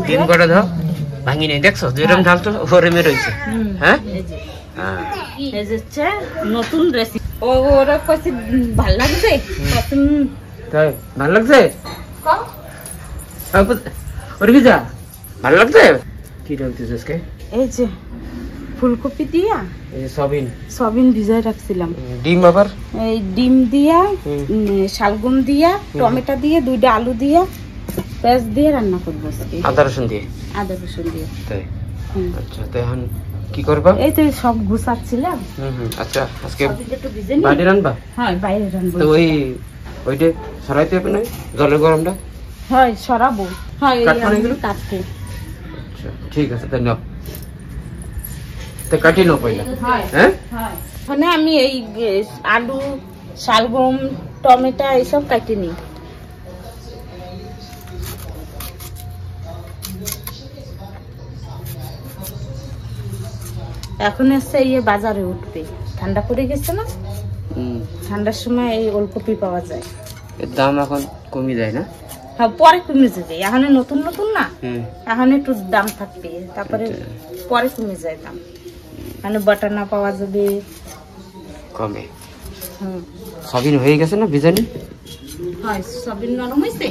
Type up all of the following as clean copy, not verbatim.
ডিম কটা দাও, ভাঙি নেই দেখছো যেরকম ঢাল তো ওরমে রয়েছে। হ্যাঁ এই যে নতুন রেসিপি। ওরা কইছে ভালো লাগছে, তাই ভালো লাগছে, ওর কি যা ভালো লাগছে। কি ডালতেছিস আজকে? এই যে ফুলকপি দিয়া, এই যে সবিন ভিজাই রাখছিলাম, ডিম আবার এই ডিম দিয়া, শালগম দিয়া, টমেটো দিয়ে, 2টা আলু দিয়া, পেঁয়াজ দিয়ে রান্না করবো আজকে, আদা রসুন দিয়ে। তাই আচ্ছা, তো এখন কি করবা? এই তো সব গুছাচ্ছিলাম। আচ্ছা আজকে বাইরে রান্না? হ্যাঁ বাইরে রান্না। তো ওইটা সরাইতে হবে না জলের গরমটা? হয় সরাবো। হয় কাটবো। কাটবো। আচ্ছা ঠিক আছে, তাই নাও, তো কাটি নাও পয়লা। হ্যাঁ মানে আমি এই আলু, শালগম, টমেটো এইসব কাটি নিই। এখন এসে বাজারে উঠবে, ঠান্ডা পড়ে গেছে না, ঠান্ডার সময় এই ওলকপি পাওয়া যায়। এর দাম এখন কমে যায় না? হ্যাঁ পরে কমে যাবে, এখন নতুন নতুন না, এখন একটু দাম থাকবে, তারপরে পরে কমে যায় দাম, মানে বাটানা পাওয়া যাবে কমে। সবিন হয়ে গেছে না ভিজানি? হয় সবিন নরম হয়েছে,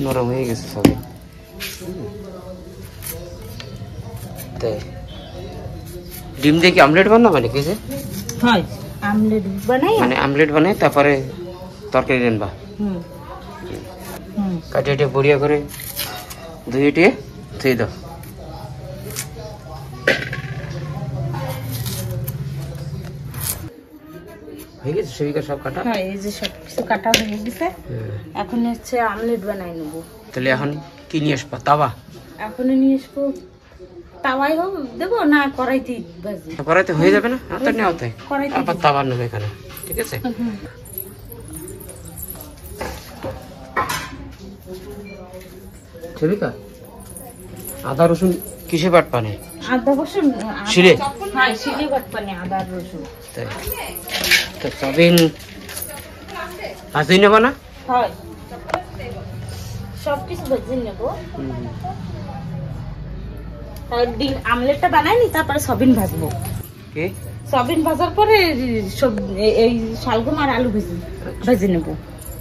নরম হয়ে গেছে সবিন। তাই ডিম দিয়ে কি আমলেট বানাবো নাকি? হয় আমলেট বানাই, মানে আমলেট বানাই তারপরে তরকারি রান্না। কাটিয়ে বড়িয়া করে ধুয়ে টিয়ে ধুয়ে দাও। হয়ে গেছে সেবিকা সব কাটা? হ্যাঁ এই যে সব কিছু কাটা হয়ে গেছে, এখন হচ্ছে আমলেট বানাই নেবো। তাহলে এখন কি নিয়ে আসবা? তাওয়া? এখন নিয়ে আসবো, তাওয়াই হোক দেবো না কড়াইতে ভাজি? কড়াইতে হয়ে যাবে না, হাতে নেওয়া তাই আবার তাওয়ার নেবে এখানে, ঠিক আছে? সেবিকা আদা রসুন কিসে বাট পানে? আদা রসুন শিলে? হ্যাঁ শিলে বাট পানে আদা রসুন। তাই তো সবিন ভাজি নেবা না? হয় সব কিছু ভাজি নেবো, ডিম আমলেটটা বানাই নি, তারপরে সবিন ভাজবো। কি সবিন ভাজার পরে সব এই শালগম আর আলু ভেজে নেবো।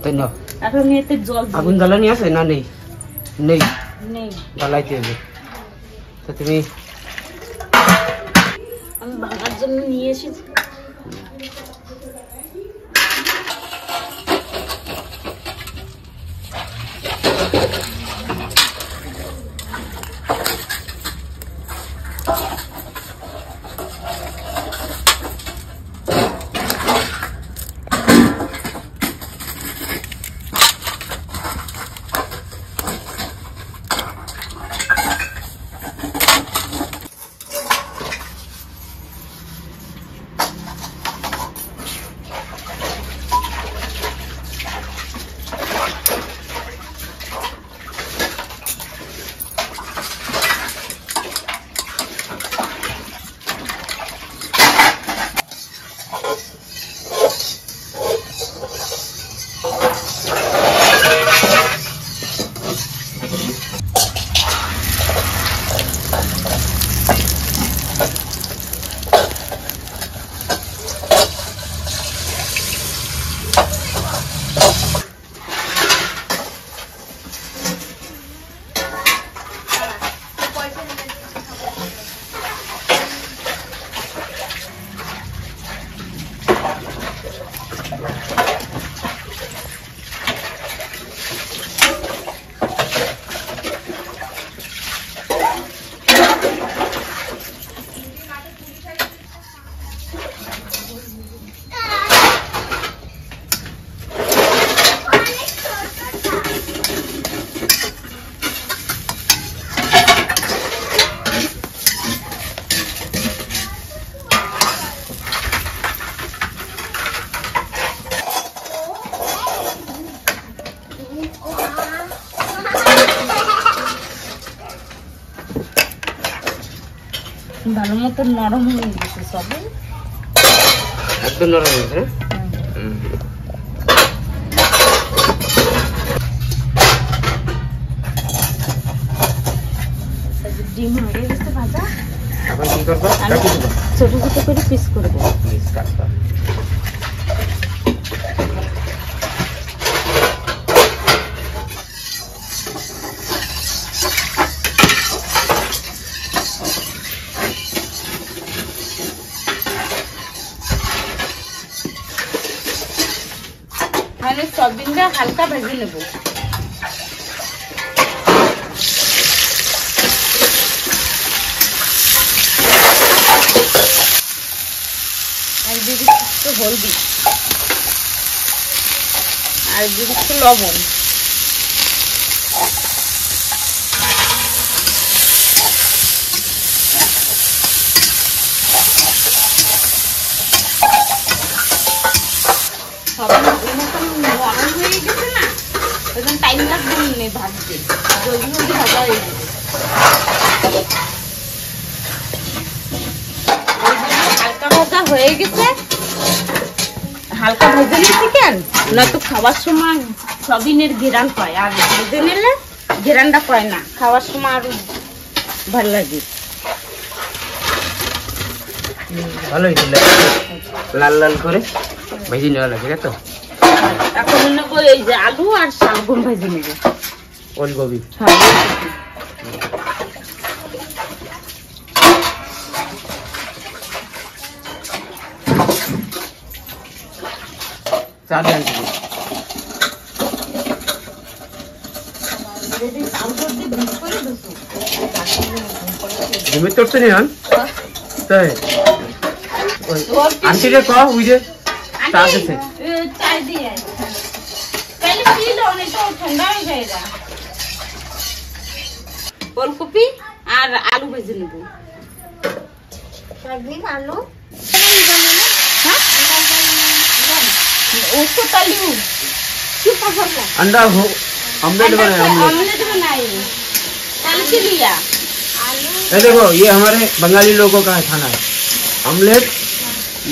তাই না? এখন এতে জল, আগুন জ্বালানি আছে না? নেই নেই নেই, জ্বালাইতে হবে। তো তুমি আমি ভাঙার জন্য নিয়ে এসেছি। ভালো মতো নরম হয়ে গেছে সব, একদম নরম হয়েছে। ছোট ছোট করে পিস করবো। পিস কাটবা। মানে সয়াবিনটা হালকা ভেজে নেব। আর দিয়ে দিচ্ছি একটু হলদি, আর দিয়ে দিচ্ছি লবণ। নরম হয়ে গেছে না, এখন টাইম লাগবে না ভাজতে, জলদি জলদি ভাজা হয়ে যাবে। হালকা ভাজা হয়ে গেছে, হালকা ভেজে নিচ্ছি কেন না তো খাওয়ার সময় সয়াবিনের ঘেরান পায়, আর ভেজে নিলে ঘেরানটা পায় না, খাওয়ার সময় আরো ভালো লাগে। ভালোই লাল লাল করে ভেজে নেওয়া লাগে তো। এখন নেবো এই যে আলু আর শালগম ভেজে নেবো, ওলকপি। চা দেন ঘুমের তোরছে নি হন তাই আন্টি রে কহ ওই যে চা দিছে চাই দিয়ে पहले पी लो नहीं तो ठंडा हो जाएगा। फूलकोपी और आलू भेजे नेब। आलू उसको तलियो अंडा हो ऑमलेट बनाए, ऑमलेट बनाए तल के लिया। ये देखो ये हमारे बंगाली लोगों का खाना है ऑमलेट।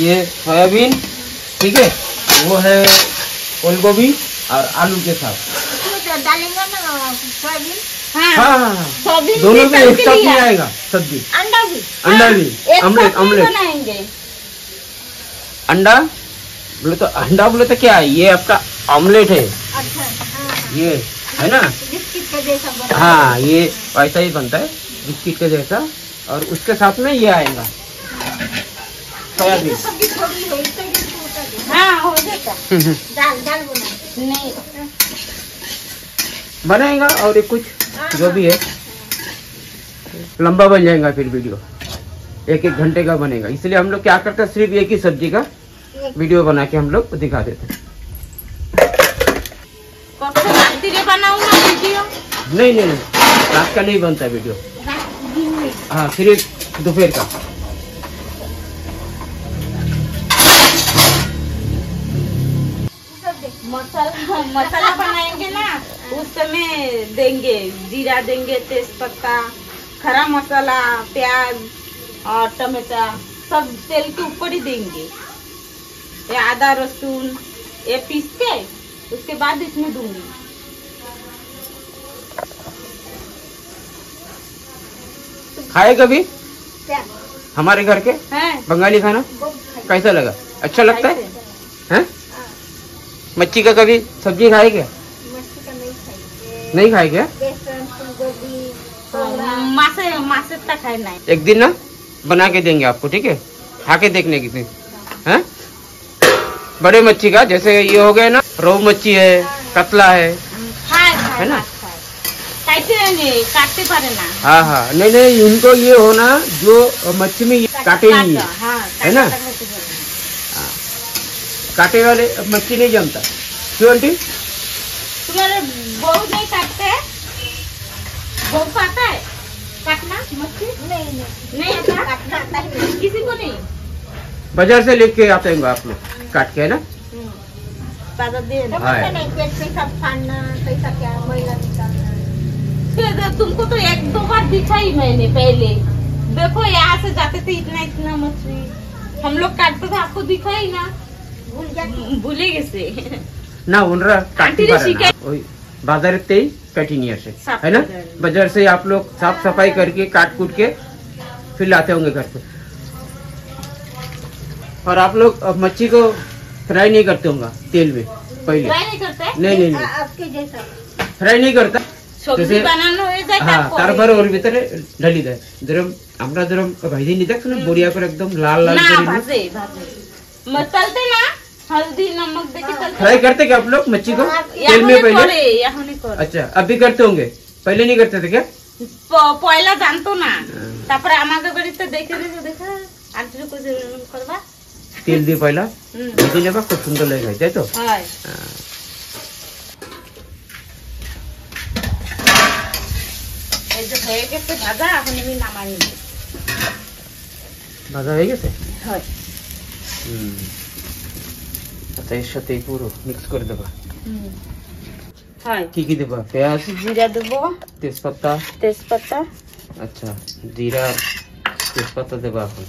ये सोयाबीन ठीक है, वो है फूलगोभी और आलू के साथ डालेंगे ना सोयाबीन। हाँ दोनों में एक साथ नहीं आएगा सब्जी। अंडा भी ऑमलेट ऑमलेट बनाएंगे। अंडा बोले तो अंडा बोले तो क्या है, ये आपका ऑमलेट है। अच्छा ये है ना, बिस्किट का जैसा बना। हाँ ये वैसा ही बनता है बिस्किट के जैसा, और उसके साथ में ये आएगा सोयाबीन। हाँ हो जाता दाल दाल बना नहीं बनाएगा। और एक कुछ जो भी है लंबा बन जाएगा फिर वीडियो, एक घंटे का बनेगा। इसलिए हम लोग क्या करते हैं, सिर्फ एक ही सब्जी का वीडियो बना के हम लोग दिखा देते हैं। नहीं रात का नहीं बनता वीडियो, हाँ सिर्फ दोपहर का। मसाला बनाएंगे ना, उस समय देंगे जीरा देंगे, तेज पत्ता, खड़ा मसाला, प्याज और टमाटर सब तेल के ऊपर ही देंगे। ये आदा लहसुन ये पीस के उसके बाद इसमें दूंगी। खाए कभी क्या हमारे घर के है बंगाली खाना कैसा लगा? अच्छा लगता है हैं? मच्छी का कभी सब्जी खाए क्या? मच्छी का नहीं खाए क्या? मासे तक खाए नहीं। एक दिन ना बना के देंगे आपको, ठीक है? खा के देखने की हैं? बड़े मच्छी का, जैसे ये हो गया ना, रोहू मच्छी है, कतला है ना? काटते पारे ना। हाँ नहीं इनको ये होना जो मच्छी में ये काटे नहीं है, है ना? काटे वाले मच्छी नहीं जमता। क्यों आंटी? तुम्हारे बहू नहीं काटते? बहू को आता है काटना मच्छी? नहीं काटना आता है किसी को नहीं। बाजार से लेके आते हैं आप लोग काट के, है ना? तुमको तो एक दो बार दिखा ही मैंने पहले। देखो यहाँ से जाते थे इतना मछली हम लोग काटते थे, आपको दिखा ही ना, भूले গেছে না ওনরা কাটতে পারে না, ওই বাজারেতেই কাটি নিয়ে আসে, है ना? बाजार से आप लोग साफ सफाई करके काट कूट के फिर लाते होंगे घर पे। और आप लोग मच्छी को फ्राई नहीं करते होंगे तेल में पहले? फ्राई नहीं करते? नहीं आपके जैसा फ्राई नहीं करता। সবজি বানানো হয়ে যায় তারপরে ওর ভিতরে ঢালি দেয়। যেরকম আমরা যেরকম ভাজি নি দেখছো না বড়িয়া করে একদম লাল लाल ना করে भाजे मत तलते ना हल्दी नमक देके तलते फ्राई करते क्या आप लोग मच्छी को तेल में पहले? अच्छा अभी करते होंगे, पहले नहीं करते थे क्या? পয়লা জানতো না, তারপরে আমাকে বাড়িতে দেখে দেখে দেখে আন্টি কো করবা তেল দিয়ে পয়লা ভেজে নেবা, খুব সুন্দর লাগে তাই তো? হয় এই যে হয়ে গেছে ভাজা, এখন আমি নামাই নিব। ভাজা হয়ে গেছে? হয় আচ্ছা এর সাথে পুরো মিক্স করে দেবা। হয় কি কি দেবা? পেঁয়াজ, জিরা দেব, তেজপাতা। তেজপাতা। আচ্ছা জিরা তেজপাতা দেবা এখন।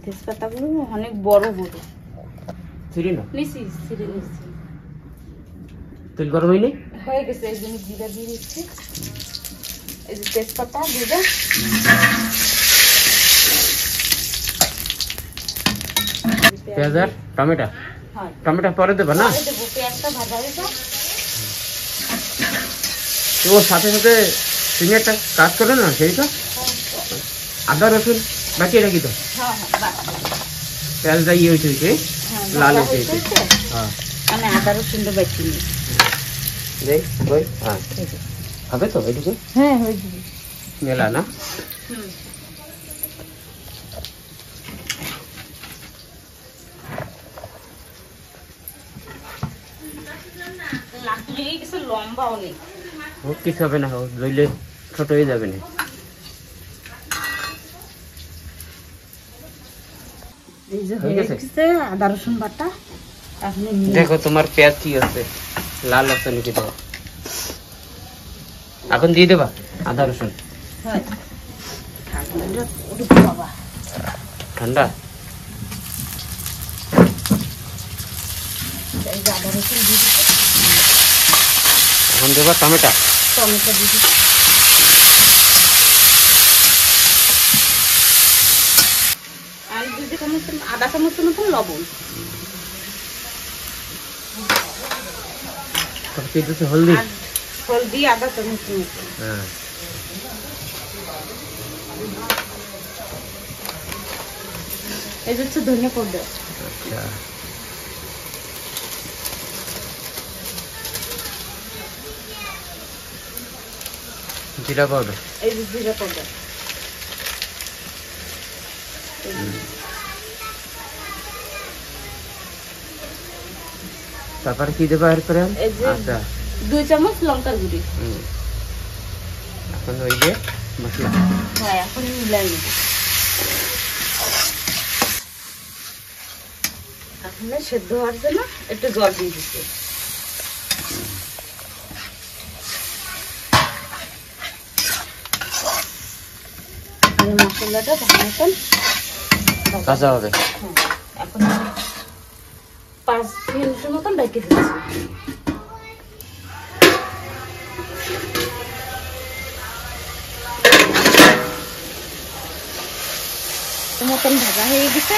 তেজপাতাগুলো অনেক বড় বড় ছিড়ি না নিছি ছিঁড়ে নিছি। তেল গরম হয়নি? হয়ে গেছে, এই জন্য জিরা দিয়ে দিচ্ছি। এই যে তেজপাতা জিরা, পেঁয়াজ আর টমেটো। হয় টমেটো পরে দেবা না? পরে দেবো, পেঁয়াজটা ভাজা হয়ে যাক। তো ওর সাথে সাথে তুমি একটা কাজ করো না, সেইটা আদা রসুন বাকি রাখি তো। হ্যাঁ হ্যাঁ বাস। পেঁয়াজটা ইয়ে হয়েছে হ্যাঁ, লাল ভাজা হয়েছে। হয়েছে। হ্যাঁ আমি আদা রসুনটা বেছে নিই। দেখ ভাই, হ্যাঁ হবে তো এটুকু হ্যাঁ হয়ে যাবে। মেলা না? হুম লাকড়ি কিছু লম্বা অনেক হোক, কিছু হবে না, হোক ধরলে ছোট হয়ে যাবে না। এই যে হয়ে হয়ে গেছে? গেছে আদা রসুন বাটা। আপনি দেখো তোমার পেঁয়াজ কি আছে, লাল আছে নাকি তো? এখন দিয়ে দেবা আদা রসুন? হয় ঠান্ডা ওরে বাবা ঠান্ডা। এই যে আদা রসুন দিয়ে দিচ্ছি, এখন দেবা টমেটো। টমেটো দিয়ে দিচ্ছি। আর দুই চামচ আধা চামচ মতন লবণ। তারপর দিয়ে দিচ্ছি হলদি। আর হলদি আধা চামচ মতন। হ্যাঁ এই যে হচ্ছে ধনিয়া পাউডার। আচ্ছা জিরা পাউডার। এই যে জিরা পাউডার। তারপরে কি দেবা এরপরে? এই যে আচ্ছা 2 চামচ লঙ্কার গুঁড়ি। এখন ওই যে মশলা। হ্যাঁ এখন মিলাই নেব। এখন সেদ্ধ হওয়ার জন্য একটু জল দিয়ে দিচ্ছি। মশলাটা ভালো কাঁচা হবে। এখন 5 মিনিটের মতন ঢেকে দিচ্ছি। মতন ভাজা হয়ে গেছে।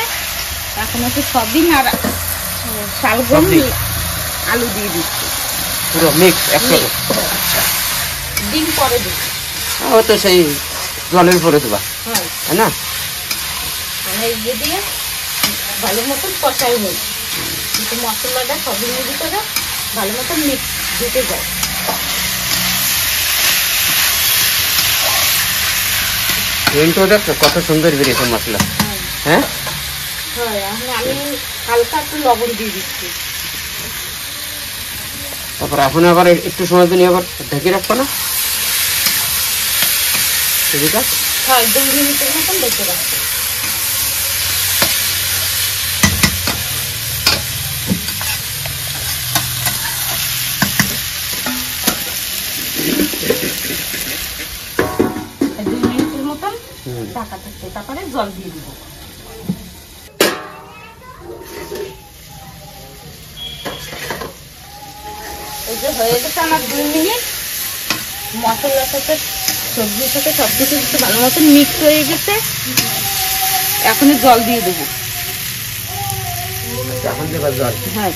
এখন একটু সবিন আর শালগম আলু দিয়ে দিচ্ছি, পুরো মিক্স একসাথে। ডিম পরে দিই। ও তো সেই জলের পরে দেবা, হয় তাই না? মানে ইয়ে দিয়ে ভালো মতন কষাই হই, কিন্তু মশলাটা সবিনের ভিতরে ভালো মতন মিক্স ঢুকে যায়। কিন্তু দেখো কত সুন্দর বেরিয়েছে মশলা। হ্যাঁ হয় এখন আমি হালকা একটু লবণ দিয়ে দিচ্ছি। তারপর এখন আবার একটু সময় দিন আবার ঢেকে রাখবো না? ঠিক আছে, হয় 2 মিনিটের মতন ঢেকে রাখছি। ঢাকা থাকছে, তারপরে জল দিয়ে দিব। এই যে হয়ে গেছে আমার 2 মিনিট। মশলার সাথে সবজির সাথে সবকিছু ভালো মতো মিক্স হয়ে গেছে। এখন জল দিয়ে দেবো। এখন দেবা জল। হ্যাঁ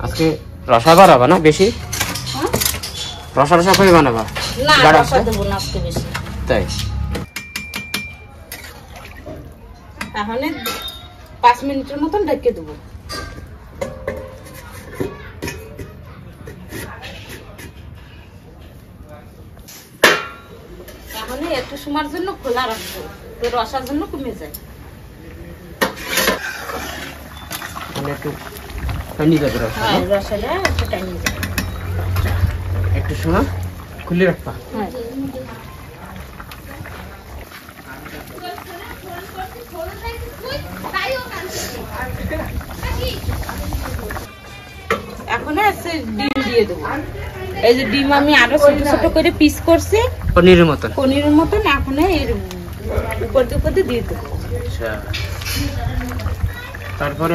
আজকে রসা বানাবা না বেশি? রসা রসা করে বানাবা? না গাঢ় রসা আছে? দেবো না আজকে বেশি। তাই তাহলে 5 মিনিটের মতন ঢেকে দেবো। তাহলে একটু সময়ের জন্য খোলা রাখবো, তো রসার জন্য কমে যায়। মানে একটু ঠান্ডি যাবে রসা। হ্যাঁ রসাটা একটু টাইম যায়। একটু সময় খুলে রাখবা। হ্যাঁ এখন আছে ডিম দিয়ে দেবো। এই যে ডিম আমি আরো ছোট ছোট করে পিস করছি পনিরের মতন। পনিরের মতন, এখন এর উপর দিয়ে দেবো। আচ্ছা তারপরে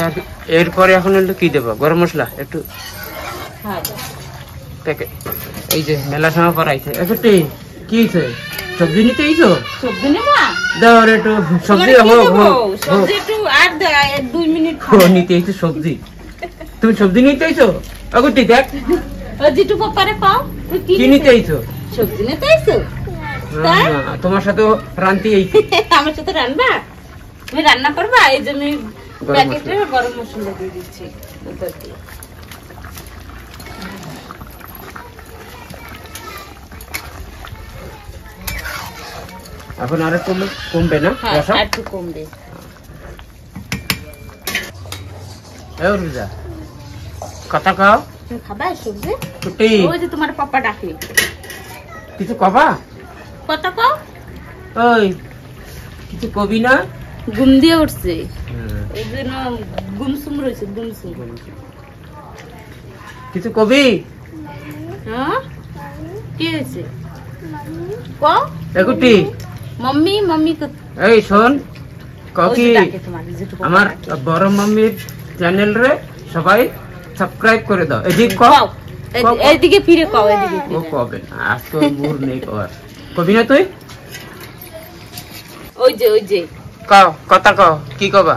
এরপরে এখন হলো কি দেবো? গরম মশলা একটু হ্যাঁ প্যাকেট। এই যে মেলা সময় পর আইছে একটু কি হয়েছে? সবজি নিতে আইছো? সবজি নেবো দাও আর একটু সবজি সবজি একটু আর 2 মিনিট নিতে আইছো সবজি? তুমি সবজি নিতে আইছো? অগটি দেখ জিটু পাপারে পাও কি নিতে আইছো? সবজি নিতে আইছো? তাই? তোমার সাথে রান্তি আইছি। আমার সাথে রান্না? তুমি রান্না করবা? এই যে আমি গরম প্যাকেটে গরম মশলা দিয়ে দিচ্ছি উপর দিয়ে। এখন আর একটু কমবে না হ্যাঁ রসা? একটু কমবে। কথা খাও। তুমি খাবা এই সবজি? ছুটি ওই যে তোমার পাপা ডাকে। কিছু কবা? কথা কও। ওই কিছু কবি না? ঘুম দিয়ে উঠছে এই জন্য গুমসুম রয়েছে গুমসুম। কিছু কবি? হ্যাঁ কি হয়েছে কও। এগুটি মম্মি মম্মি এই শোন ককি ডাকে তোমার জিটু পাপা আমার ডাকে। বড় মাম্মির চ্যানেল রে সবাই সাবস্ক্রাইব করে দাও। এদিক কও এইদিকে ফিরে কও, এদিকে ও ফিরে। কবে না আজকে মুর নেই কর কবি না তুই? ওই যে কও কথা কও কি কবা?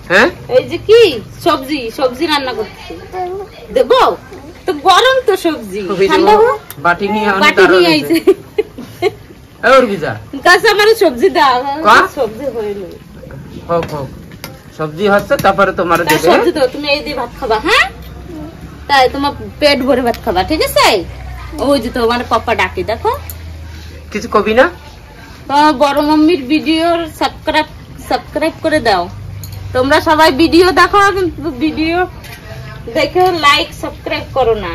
হ্যাঁ এই যে কি সবজি রান্না করতেছি দেবো তো গরম তো সবজি ঠান্ডা হোক। বাটি নিয়ে বাটি নিয়ে আইছে ওর বিজা কাছে আমার সবজি দাও। কা? সবজি হইলো হোক হোক সবজি হচ্ছে তারপরে তোমার তাই দেবে। সবজি দাও, তুমি এই দিয়ে ভাত খাবা। হ্যাঁ তাই তোমার পেট ভরে ভাত খাবা, ঠিক আছে? ওই যে তোমার পাপা ডাকে দেখো। কিছু কবি না? তোমার বড় মাম্মির ভিডিও সাবস্ক্রাইব করে দাও। তোমরা সবাই ভিডিও দেখো কিন্তু ভিডিও দেখে লাইক সাবস্ক্রাইব করো না।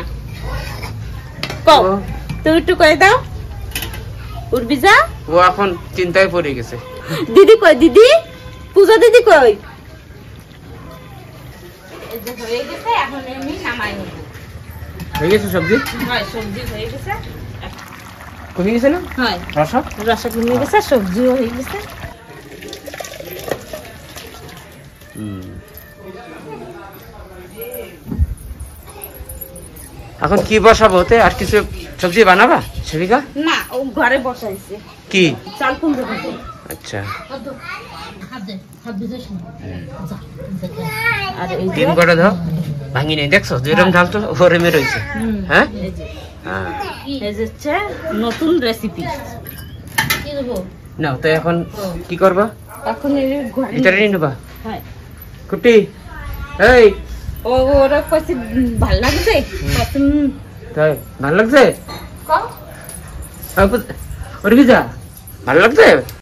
কও ও। তুমি একটু করে দাও। উর্বিজা ও এখন চিন্তায় পড়ে গেছে। দিদি কই? দিদি পূজা দিদি কই? এই যে হয়ে গেছে, এখন আমি নামাই নেব। হয়ে গেছে সবজি? হয় সবজি হয়ে গেছে। কমে গেছে না হয় রসা? রসা কমে গেছে, সবজিও হয়ে গেছে। এখন কি বসাবো ওতে? আর কিছু সবজি বানাবা সেবিকা? না ও ঘরে বসাইছে কি? চাল কুমড়ো ভাজি। আচ্ছা আর এই যে ডিম কটা দাও ভাঙি নেই দেখছো যেরকম ঢাল তো ওরমে রয়েছে। হ্যাঁ এই যে হ্যাঁ এই যে হচ্ছে নতুন রেসিপি। কি দেবো নাও তো এখন কি করবা? এখন এই ঘরে এটা নিয়ে নেবা? হয় কুটি এই ওরা কইছে ভাল লাগছে। তাই ভালো লাগছে? কও ওর কি যা ভালো লাগছে?